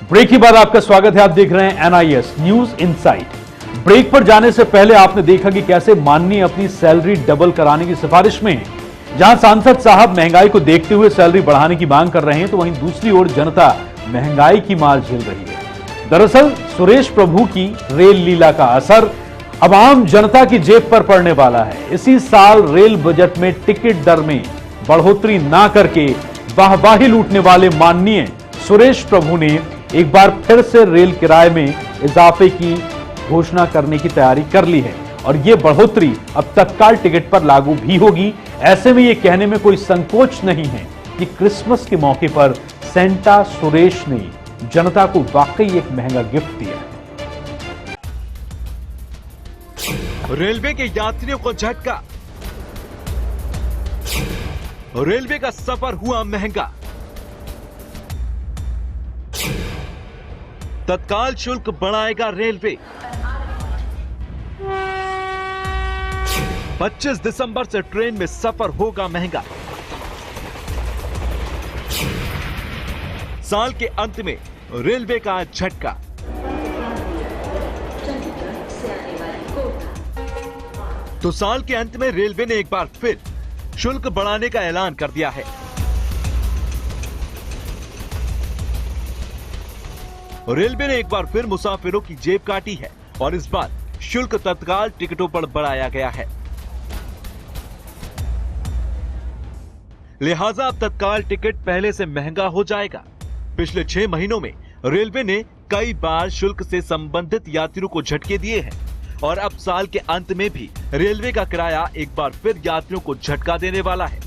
Break के बाद आपका स्वागत है। आप देख रहे हैं NIS न्यूज इनसाइट। ब्रेक पर जाने से पहले आपने देखा कि कैसे माननीय अपनी सैलरी डबल कराने की सिफारिश में हैं। जहां सांसद साहब महंगाई को देखते हुए सैलरी बढ़ाने की मांग कर रहे हैं, तो वहीं दूसरी ओर जनता महंगाई की मार झेल रही है। दरअसल सुरेश प्रभु की रेल लीला का असर अब आम जनता की जेब पर पड़ने वाला है। इसी साल रेल बजट में टिकट दर में बढ़ोतरी ना करके वाहवाही लूटने वाले माननीय सुरेश प्रभु ने एक बार फिर से रेल किराए में इजाफे की घोषणा करने की तैयारी कर ली है और यह बढ़ोतरी अब तत्काल टिकट पर लागू भी होगी। ऐसे में यह कहने में कोई संकोच नहीं है कि क्रिसमस के मौके पर सेंटा सुरेश ने जनता को वाकई एक महंगा गिफ्ट दिया है। रेलवे के यात्रियों को झटका, रेलवे का सफर हुआ महंगा। तत्काल शुल्क बढ़ाएगा रेलवे। 25 दिसंबर से ट्रेन में सफर होगा महंगा। साल के अंत में रेलवे का झटका। तो साल के अंत में रेलवे ने एक बार फिर शुल्क बढ़ाने का ऐलान कर दिया है। रेलवे ने एक बार फिर मुसाफिरों की जेब काटी है और इस बार शुल्क तत्काल टिकटों पर बढ़ाया गया है। लिहाजा अब तत्काल टिकट पहले से महंगा हो जाएगा। पिछले 6 महीनों में रेलवे ने कई बार शुल्क से संबंधित यात्रियों को झटके दिए हैं और अब साल के अंत में भी रेलवे का किराया एक बार फिर यात्रियों को झटका देने वाला है।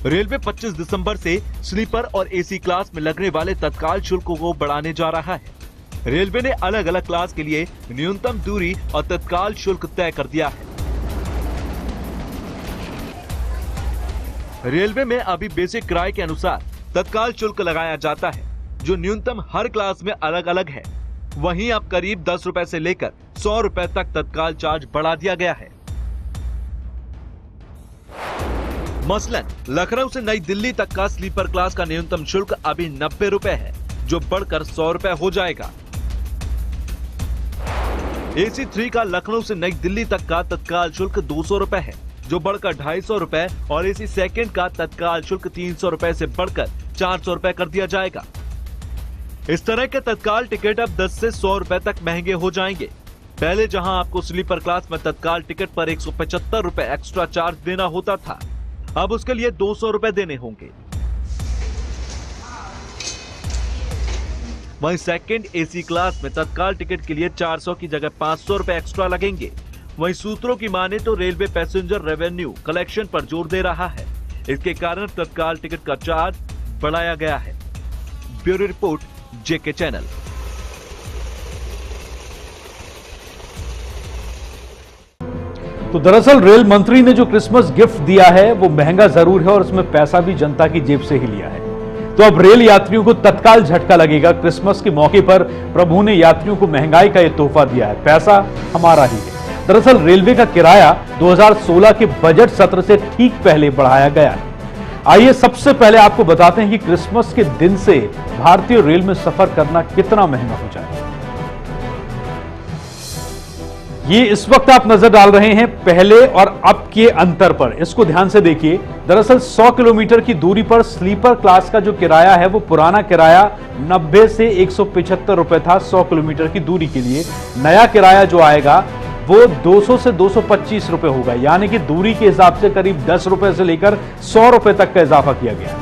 रेलवे 25 दिसंबर से स्लीपर और एसी क्लास में लगने वाले तत्काल शुल्कों को बढ़ाने जा रहा है। रेलवे ने अलग अलग क्लास के लिए न्यूनतम दूरी और तत्काल शुल्क तय कर दिया है। रेलवे में अभी बेसिक किराए के अनुसार तत्काल शुल्क लगाया जाता है, जो न्यूनतम हर क्लास में अलग अलग है। वहीं अब करीब 10 रुपए से लेकर 100 रुपए तक तत्काल चार्ज बढ़ा दिया गया है। मसलन लखनऊ से नई दिल्ली तक का स्लीपर क्लास का न्यूनतम शुल्क अभी 90 रुपए है, जो बढ़कर 100 रुपए हो जाएगा। AC 3 का लखनऊ से नई दिल्ली तक का तत्काल शुल्क 200 रुपए है, जो बढ़कर 250 रुपए और AC सेकंड का तत्काल शुल्क 300 रुपए से बढ़कर 400 रुपए कर दिया जाएगा। इस तरह के तत्काल टिकट अब 10 से 100 रुपए तक महंगे हो जाएंगे। पहले जहां आपको स्लीपर क्लास में तत्काल टिकट पर 175 रुपए एक्स्ट्रा चार्ज देना होता था, अब उसके लिए 200 रुपए देने होंगे। वहीं सेकंड AC क्लास में तत्काल टिकट के लिए 400 की जगह 500 रुपए एक्स्ट्रा लगेंगे। वहीं सूत्रों की माने तो रेलवे पैसेंजर रेवेन्यू कलेक्शन पर जोर दे रहा है। इसके कारण तत्काल टिकट का चार्ज बढ़ाया गया है। Bureau report, JK channel. तो दरअसल रेल मंत्री ने जो क्रिसमस गिफ्ट दिया है वो महंगा जरूर है और उसमें पैसा भी जनता की जेब से ही लिया है। तो अब रेल यात्रियों को तत्काल झटका लगेगा। क्रिसमस के मौके पर प्रभु ने यात्रियों को महंगाई का यह तोहफा दिया है। पैसा हमारा ही है। दरअसल रेलवे का किराया 2016 के बजट सत्र से ठीक पहले बढ़ाया गया है। आइए सबसे पहले आपको बताते हैं कि क्रिसमस के दिन से भारतीय रेल में सफर करना कितना महंगा हो जाएगा। ये इस वक्त आप नजर डाल रहे हैं पहले और अब के अंतर पर। इसको ध्यान से देखिए। दरअसल 100 किलोमीटर की दूरी पर स्लीपर क्लास का जो किराया है वो पुराना किराया 90 से 175 रुपए था 100 किलोमीटर की दूरी के लिए। नया किराया जो आएगा वो 200 से 225 रुपए होगा, यानी कि दूरी के हिसाब से करीब 10 रुपए से लेकर 100 रुपए तक का इजाफा किया गया है।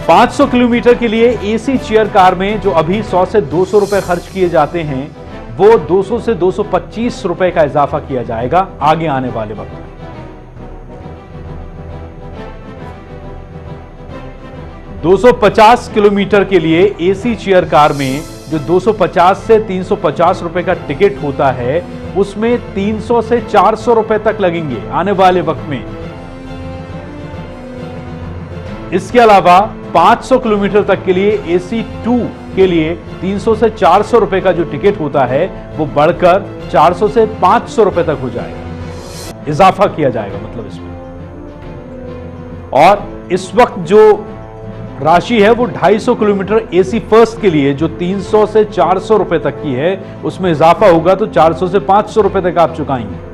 500 किलोमीटर के लिए AC चेयर कार में जो अभी 100 से 200 रुपए खर्च किए जाते हैं, वो 200 से 225 रुपए का इजाफा किया जाएगा आगे आने वाले वक्त में। 250 किलोमीटर के लिए AC चेयर कार में जो 250 से 350 रुपए का टिकट होता है, उसमें 300 से 400 रुपए तक लगेंगे आने वाले वक्त में। इसके अलावा 500 किलोमीटर तक के लिए AC 2 के लिए 300 से 400 रुपए का जो टिकट होता है वो बढ़कर 400 से 500 रुपए तक हो जाएगा, इजाफा किया जाएगा मतलब इसमें। और इस वक्त जो राशि है वो 250 किलोमीटर एसी फर्स्ट के लिए जो 300 से 400 रुपए तक की है, उसमें इजाफा होगा तो 400 से 500 रुपए तक आप चुकाएंगे।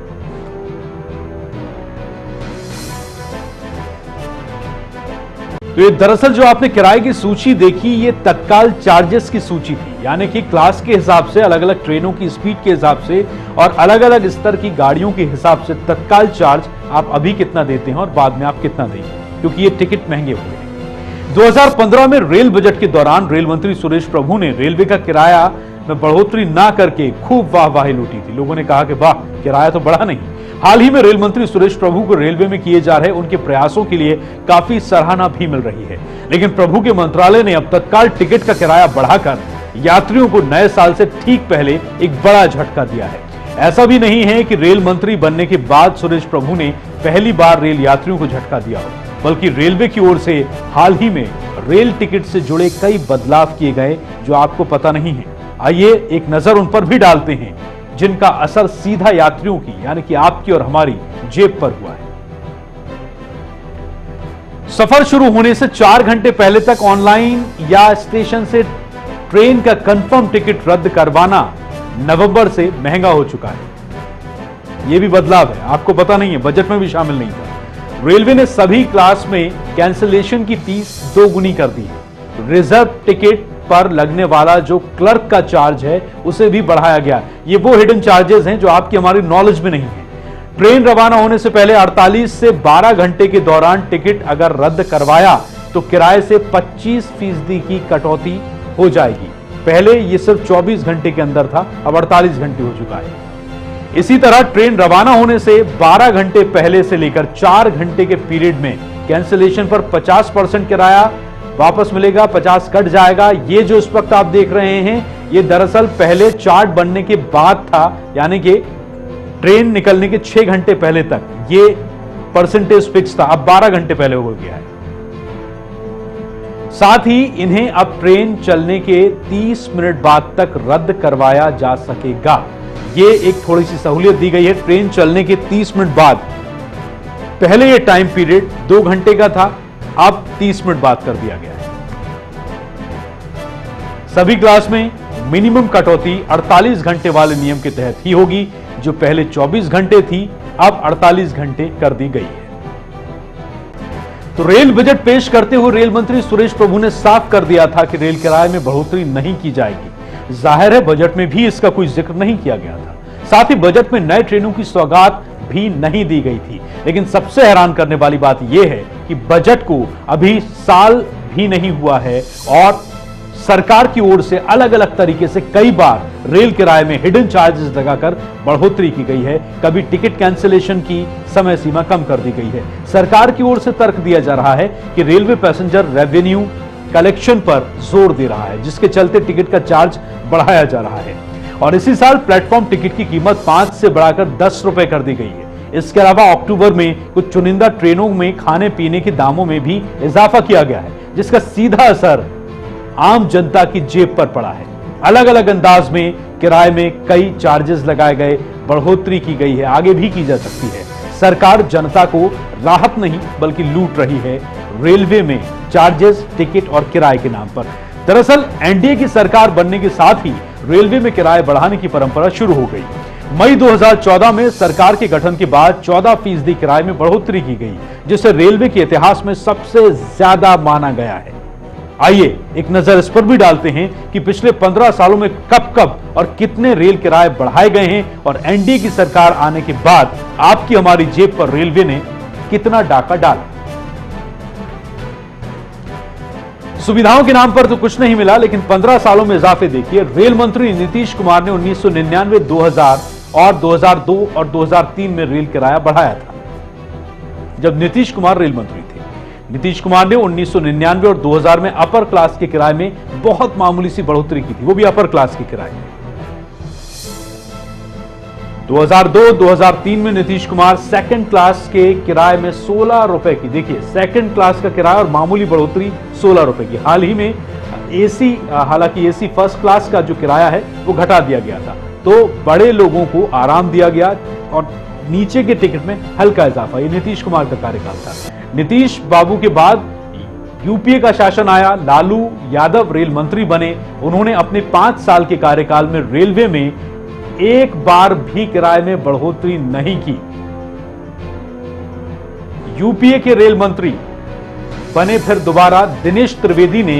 तो ये दरअसल जो आपने किराए की सूची देखी, ये तत्काल चार्जेस की सूची थी, यानी कि क्लास के हिसाब से, अलग अलग ट्रेनों की स्पीड के हिसाब से और अलग अलग स्तर की गाड़ियों के हिसाब से तत्काल चार्ज आप अभी कितना देते हैं और बाद में आप कितना देंगे, क्योंकि ये टिकट महंगे हुए हैं। 2015 में रेल बजट के दौरान रेल मंत्री सुरेश प्रभु ने रेलवे का किराया में बढ़ोतरी ना करके खूब वाहवाही लूटी थी। लोगों ने कहा कि वाह, किराया तो बढ़ा नहीं। हाल ही में रेल मंत्री सुरेश प्रभु को रेलवे में किए जा रहे उनके प्रयासों के लिए काफी सराहना भी मिल रही है, लेकिन प्रभु के मंत्रालय ने अब तत्काल टिकट का किराया बढ़ाकर यात्रियों को नए साल से ठीक पहले एक बड़ा झटका दिया है। ऐसा भी नहीं है कि रेल मंत्री बनने के बाद सुरेश प्रभु ने पहली बार रेल यात्रियों को झटका दिया हो, बल्कि रेलवे की ओर से हाल ही में रेल टिकट से जुड़े कई बदलाव किए गए जो आपको पता नहीं है। आइए एक नजर उन पर भी डालते हैं जिनका असर सीधा यात्रियों की, यानी कि आपकी और हमारी जेब पर हुआ है। सफर शुरू होने से 4 घंटे पहले तक ऑनलाइन या स्टेशन से ट्रेन का कंफर्म टिकट रद्द करवाना नवंबर से महंगा हो चुका है। यह भी बदलाव है, आपको पता नहीं है, बजट में भी शामिल नहीं था। रेलवे ने सभी क्लास में कैंसिलेशन की फीस 2 गुनी कर दी है। रिजर्व टिकट पर लगने वाला जो क्लर्क का चार्ज है उसे भी बढ़ाया गया। ये वो हिडन चार्जेस हैं जो आपकी हमारी नॉलेज में नहीं है। ट्रेन रवाना होने से पहले 48 से 12 घंटे के दौरान टिकट अगर रद्द करवाया तो किराए से 25% की कटौती हो जाएगी। पहले ये सिर्फ 24 घंटे के अंदर था, अब 48 घंटे हो चुका है। इसी तरह ट्रेन रवाना होने से 12 घंटे पहले से लेकर 4 घंटे के पीरियड में कैंसिलेशन पर 50% किराया वापस मिलेगा, 50 कट जाएगा। ये जो इस वक्त आप देख रहे हैं, ये दरअसल पहले चार्ट बनने के बाद था, यानी कि ट्रेन निकलने के 6 घंटे पहले तक ये परसेंटेज फिक्स था, अब 12 घंटे पहले हो गया है। साथ ही इन्हें अब ट्रेन चलने के 30 मिनट बाद तक रद्द करवाया जा सकेगा। ये एक थोड़ी सी सहूलियत दी गई है। ट्रेन चलने के 30 मिनट बाद, पहले ये टाइम पीरियड 2 घंटे का था, अब 30 मिनट बाद कर दिया गया है। सभी क्लास में मिनिमम कटौती 48 घंटे वाले नियम के तहत ही होगी। जो पहले 24 घंटे थी, अब 48 घंटे कर दी गई है। तो रेल बजट पेश करते हुए रेल मंत्री सुरेश प्रभु ने साफ कर दिया था कि रेल किराए में बढ़ोतरी नहीं की जाएगी। जाहिर है, बजट में भी इसका कोई जिक्र नहीं किया गया था। साथ ही बजट में नए ट्रेनों की सौगात भी नहीं दी गई थी। लेकिन सबसे हैरान करने वाली बात यह है कि बजट को अभी साल भी नहीं हुआ है और सरकार की ओर से अलग अलग तरीके से कई बार रेल किराए में हिडन चार्जेस लगाकर बढ़ोतरी की गई है। कभी टिकट कैंसिलेशन की समय सीमा कम कर दी गई है। सरकार की ओर से तर्क दिया जा रहा है कि रेलवे पैसेंजर रेवेन्यू कलेक्शन पर जोर दे रहा है, जिसके चलते टिकट का चार्ज बढ़ाया जा रहा है। और इसी साल प्लेटफॉर्म टिकट की कीमत 5 से बढ़ाकर 10 रुपए कर दी गई है। इसके अलावा अक्टूबर में कुछ चुनिंदा ट्रेनों में खाने पीने के दामों में भी इजाफा किया गया है, जिसका सीधा असर आम जनता की जेब पर पड़ा है। अलग अलग अंदाज में किराए में कई चार्जेस लगाए गए, बढ़ोतरी की गई है, आगे भी की जा सकती है। सरकार जनता को राहत नहीं बल्कि लूट रही है रेलवे में चार्जेस, टिकट और किराए के नाम पर। दरअसल एनडीए की सरकार बनने के साथ ही रेलवे में किराए बढ़ाने की परंपरा शुरू हो गई। मई 2014 में सरकार के गठन के बाद 14% किराए में बढ़ोतरी की गई, जिसे रेलवे के इतिहास में सबसे ज्यादा माना गया है। आइए एक नजर इस पर भी डालते हैं कि पिछले 15 सालों में कब कब और कितने रेल किराए बढ़ाए गए हैं और एनडीए की सरकार आने के बाद आपकी हमारी जेब पर रेलवे ने कितना डाका डाला। सुविधाओं के नाम पर तो कुछ नहीं मिला, लेकिन 15 सालों में इजाफे देखिए। रेल मंत्री नीतीश कुमार ने 1999, 2000 और 2002 और 2003 में रेल किराया बढ़ाया था, जब नीतीश कुमार रेल मंत्री थे। नीतीश कुमार ने 1999 और 2000 में अपर क्लास के किराए में बहुत मामूली सी बढ़ोतरी की थी, वो भी अपर क्लास के किराए में। 2002-2003 में नीतीश कुमार सेकंड क्लास के किराए में 16 रुपए की, देखिए सेकंड क्लास का किराया और मामूली बढ़ोतरी 16 रुपए की। हाल ही में एसी, हालांकि एसी फर्स्ट क्लास का जो किराया है वो घटा दिया गया था, तो बड़े लोगों को आराम दिया गया और नीचे के टिकट में हल्का इजाफा। ये नीतीश कुमार का कार्यकाल था। नीतीश बाबू के बाद यूपीए का शासन आया, लालू यादव रेल मंत्री बने। उन्होंने अपने 5 साल के कार्यकाल में रेलवे में एक बार भी किराए में बढ़ोतरी नहीं की। यूपीए के रेल मंत्री बने फिर दोबारा दिनेश त्रिवेदी ने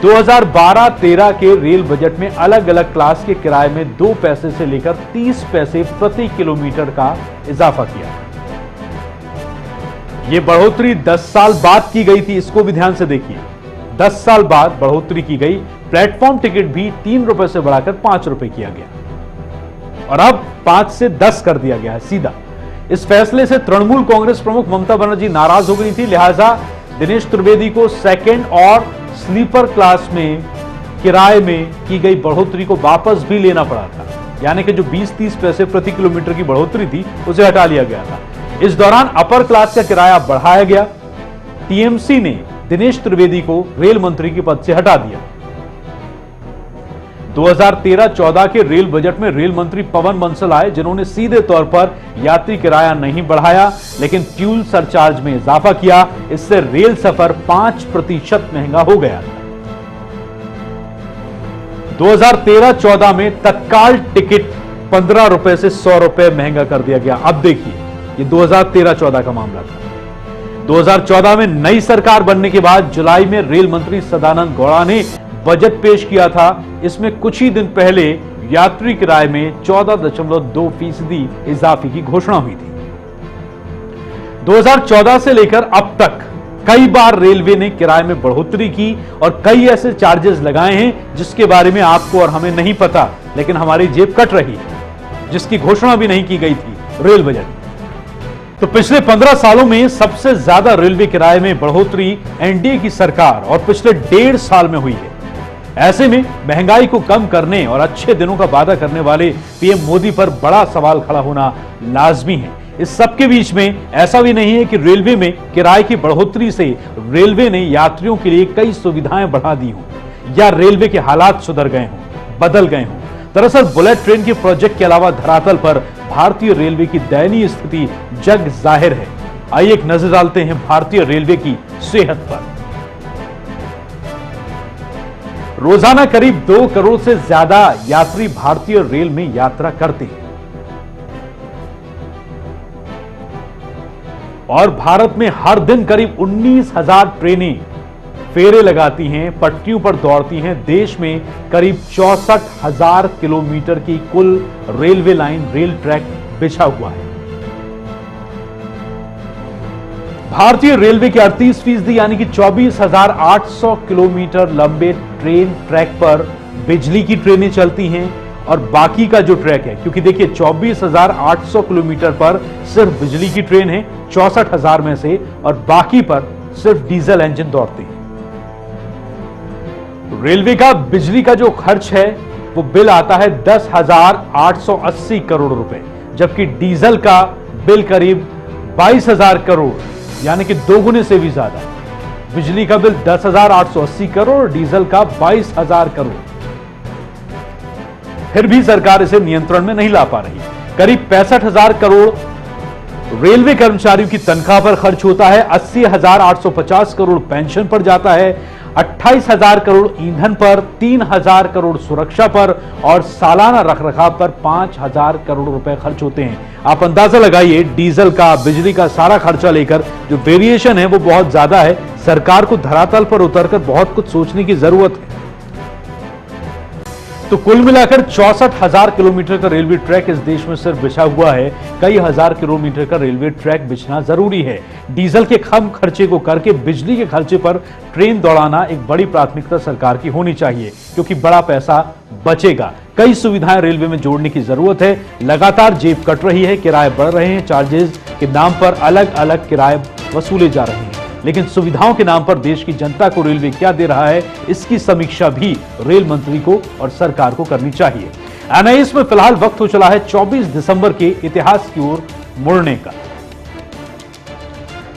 2012-13 के रेल बजट में अलग अलग क्लास के किराए में 2 पैसे से लेकर 30 पैसे प्रति किलोमीटर का इजाफा किया। यह बढ़ोतरी 10 साल बाद की गई थी, इसको भी ध्यान से देखिए। 10 साल बाद बढ़ोतरी की गई। प्लेटफॉर्म टिकट भी 3 रुपए से बढ़ाकर 5 रुपए किया गया और अब 5 से 10 कर दिया गया है सीधा। इस फैसले से तृणमूल कांग्रेस प्रमुख ममता बनर्जी नाराज हो गई थी, लिहाजा दिनेश त्रिवेदी को सेकंड और स्लीपर क्लास में किराए में की गई बढ़ोतरी को वापस भी लेना पड़ा था। यानी कि जो 20-30 पैसे प्रति किलोमीटर की बढ़ोतरी थी उसे हटा लिया गया था। इस दौरान अपर क्लास का किराया बढ़ाया गया। टीएमसी ने दिनेश त्रिवेदी को रेल मंत्री के पद से हटा दिया। 2013-14 के रेल बजट में रेल मंत्री पवन बंसल आए, जिन्होंने सीधे तौर पर यात्री किराया नहीं बढ़ाया लेकिन फ्यूल सरचार्ज में इजाफा किया। इससे रेल सफर 5% महंगा हो गया था। 2013-14 में तत्काल टिकट 15 रुपए से 100 रुपए महंगा कर दिया गया। अब देखिए, ये 2013-14 का मामला था। 2014 में नई सरकार बनने के बाद जुलाई में रेल मंत्री सदानंद गौड़ा ने बजट पेश किया था। इसमें कुछ ही दिन पहले यात्री किराए में 14.2% इजाफे की घोषणा हुई थी। 2014 से लेकर अब तक कई बार रेलवे ने किराए में बढ़ोतरी की और कई ऐसे चार्जेस लगाए हैं जिसके बारे में आपको और हमें नहीं पता, लेकिन हमारी जेब कट रही, जिसकी घोषणा भी नहीं की गई थी रेल बजट। तो पिछले 15 सालों में सबसे ज्यादा रेलवे किराए में बढ़ोतरी एनडीए की सरकार और पिछले 1.5 साल में हुई है। ऐसे में महंगाई को कम करने और अच्छे दिनों का वादा करने वाले पीएम मोदी पर बड़ा सवाल खड़ा होना लाजमी है। इस सब के बीच में ऐसा भी नहीं है कि रेलवे में किराए की बढ़ोतरी से रेलवे ने यात्रियों के लिए कई सुविधाएं बढ़ा दी हों या रेलवे के हालात सुधर गए हों, बदल गए हों। दरअसल बुलेट ट्रेन के प्रोजेक्ट के अलावा धरातल पर भारतीय रेलवे की दयनीय स्थिति जग जाहिर है। आइए एक नजर डालते हैं भारतीय रेलवे की सेहत पर। रोजाना करीब 2 करोड़ से ज्यादा यात्री भारतीय रेल में यात्रा करते हैं और भारत में हर दिन करीब 19,000 ट्रेनें फेरे लगाती हैं, पटरियों पर दौड़ती हैं। देश में करीब 64,000 किलोमीटर की कुल रेलवे लाइन, रेल ट्रैक बिछा हुआ है। भारतीय रेलवे के 38% यानी कि 24,800 किलोमीटर लंबे ट्रेन ट्रैक पर बिजली की ट्रेनें चलती हैं और बाकी का जो ट्रैक है, क्योंकि देखिए 24,800 किलोमीटर पर सिर्फ बिजली की ट्रेन है 64,000 में से, और बाकी पर सिर्फ डीजल इंजन दौड़ते हैं। रेलवे का बिजली का जो खर्च है वो बिल आता है 10,880 करोड़ रुपए, जबकि डीजल का बिल करीब 22,000 करोड़ यानी कि 2 गुने से भी ज्यादा। बिजली का बिल 10,880 करोड़, डीजल का 22,000 करोड़। फिर भी सरकार इसे नियंत्रण में नहीं ला पा रही। करीब 65,000 करोड़ रेलवे कर्मचारियों की तनख्वाह पर खर्च होता है, 80,850 करोड़ पेंशन पर जाता है, 28,000 करोड़ ईंधन पर, 3,000 करोड़ सुरक्षा पर और सालाना रखरखाव पर 5,000 करोड़ रुपए खर्च होते हैं। आप अंदाजा लगाइए, डीजल का, बिजली का सारा खर्चा लेकर जो वेरिएशन है वो बहुत ज्यादा है। सरकार को धरातल पर उतरकर बहुत कुछ सोचने की जरूरत है। तो कुल मिलाकर 64,000 किलोमीटर का रेलवे ट्रैक इस देश में सिर्फ बिछा हुआ है। कई हजार किलोमीटर का रेलवे ट्रैक बिछना जरूरी है। डीजल के कम खर्चे को करके बिजली के खर्चे पर ट्रेन दौड़ाना एक बड़ी प्राथमिकता सरकार की होनी चाहिए, क्योंकि बड़ा पैसा बचेगा। कई सुविधाएं रेलवे में जोड़ने की जरूरत है। लगातार जेब कट रही है, किराए बढ़ रहे हैं, चार्जेस के नाम पर अलग अलग किराए वसूले जा रहे हैं, लेकिन सुविधाओं के नाम पर देश की जनता को रेलवे क्या दे रहा है, इसकी समीक्षा भी रेल मंत्री को और सरकार को करनी चाहिए। एनआईएस में फिलहाल वक्त हो चला है 24 दिसंबर के इतिहास की ओर मुड़ने का।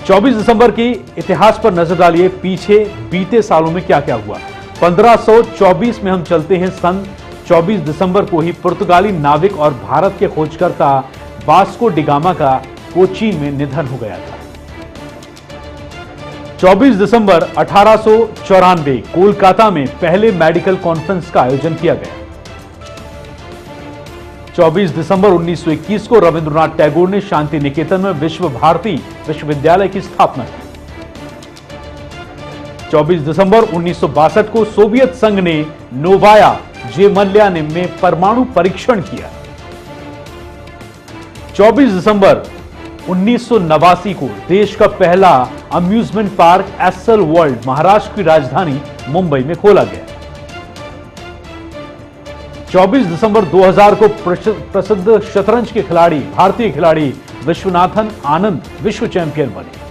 24 दिसंबर के इतिहास पर नजर डालिए, पीछे बीते सालों में क्या क्या हुआ। 1524 में हम चलते हैं। सन 24 दिसंबर को ही पुर्तगाली नाविक और भारत के खोजकर्ता वास्को डिगामा का कोचीन में निधन हो गया था। 24 दिसंबर 1894 कोलकाता में पहले मेडिकल कॉन्फ्रेंस का आयोजन किया गया। 24 दिसंबर 1921 को रविंद्रनाथ टैगोर ने शांति निकेतन में विश्व भारती विश्वविद्यालय की स्थापना की। 24 दिसंबर 1962 को सोवियत संघ ने नोवाया जेमल्या में परमाणु परीक्षण किया। 24 दिसंबर 1989 को देश का पहला amusement park Essel World Maharashtra की राजधानी मुंबई में खोला गया। 24 दिसंबर 2000 को प्रसिद्ध शतरंज के खिलाड़ी भारतीय खिलाड़ी विश्वनाथन आनंद विश्व चैंपियन बने।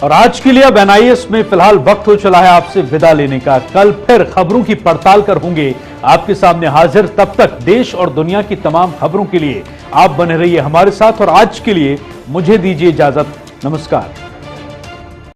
और आज के लिए अब एनआईएस में फिलहाल वक्त हो चला है आपसे विदा लेने का। कल फिर खबरों की पड़ताल कर होंगे आपके सामने हाजिर। तब तक देश और दुनिया की तमाम खबरों के लिए आप बने रहिए हमारे साथ और आज के लिए मुझे दीजिए इजाजत। नमस्कार।